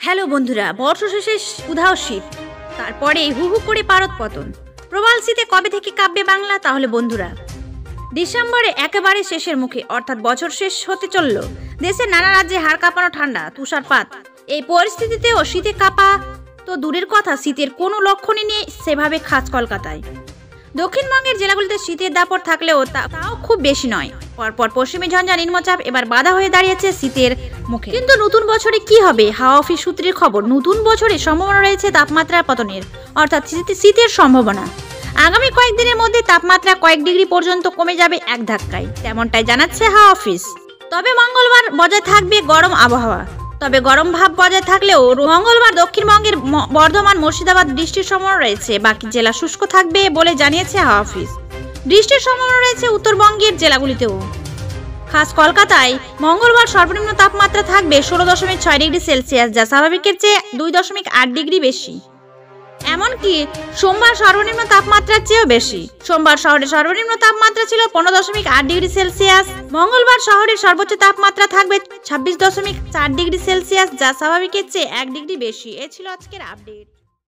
Hello বন্ধুরা, বর্ষ শেষে উধাও শীত, তারপরে হু হু করে পারদ পতন। প্রবাল শীতে কবে থেকে কাঁপবে বাংলা? তাহলে বন্ধুরা, ডিসেম্বরে একেবারে শেষের মুখে, অর্থাৎ বছর শেষ হতে চলল। দেশের নানা রাজ্যে হাড় কাঁপানো ঠান্ডা, তুষারপাত। এই পরিস্থিতিতেও শীতে কাঁপা তো দূরের কথা, শীতের কোনো লক্ষণই নেই সেভাবে খাস কলকাতায়। দক্ষিণবঙ্গের জেলাগুলিতে শীতের দাপট থাকলেও তাও খুব বেশি নয়। পরপর পশ্চিমী ঝঞ্ঝা নিম্নচাপ এবার বাধা হয়ে দাঁড়িয়েছে শীতের মুখে। কিন্তু নতুন বছরে কি হবে? হাওয়া অফিস সূত্রের খবর, নতুন বছরে সম্ভাবনা রয়েছে তাপমাত্রার পতনের, অর্থাৎ শীতের সম্ভাবনা। আগামী কয়েকদিনের মধ্যে তাপমাত্রা কয়েক ডিগ্রি পর্যন্ত কমে যাবে এক ধাক্কায়, তেমনটাই জানাচ্ছে হাওয়া অফিস। তবে মঙ্গলবার বজায় থাকবে গরম আবহাওয়া। তবে গরম ভাব বজায় থাকলেও মঙ্গলবার দক্ষিণবঙ্গের বর্ধমান, মুর্শিদাবাদ বৃষ্টির সম্ভাবনা রয়েছে। বাকি জেলা শুষ্ক থাকবে বলে জানিয়েছে হাওয়া অফিস। বৃষ্টির সম্ভাবনা রয়েছে উত্তরবঙ্গের জেলাগুলিতেও। খাস কলকাতায় মঙ্গলবার সর্বনিম্ন তাপমাত্রা থাকবে 16.6 ডিগ্রি সেলসিয়াস, যা স্বাভাবিকের চেয়ে 2.8 ডিগ্রি বেশি। এমনকি সোমবার সর্বনিম্ন তাপমাত্রার চেয়েও বেশি। সোমবার শহরের সর্বনিম্ন তাপমাত্রা ছিল 15.8 ডিগ্রি সেলসিয়াস। মঙ্গলবার শহরের সর্বোচ্চ তাপমাত্রা থাকবে 26.4 ডিগ্রি সেলসিয়াস, যা স্বাভাবিকের চেয়ে 1 ডিগ্রি বেশি। এ ছিল আজকের আপডেট।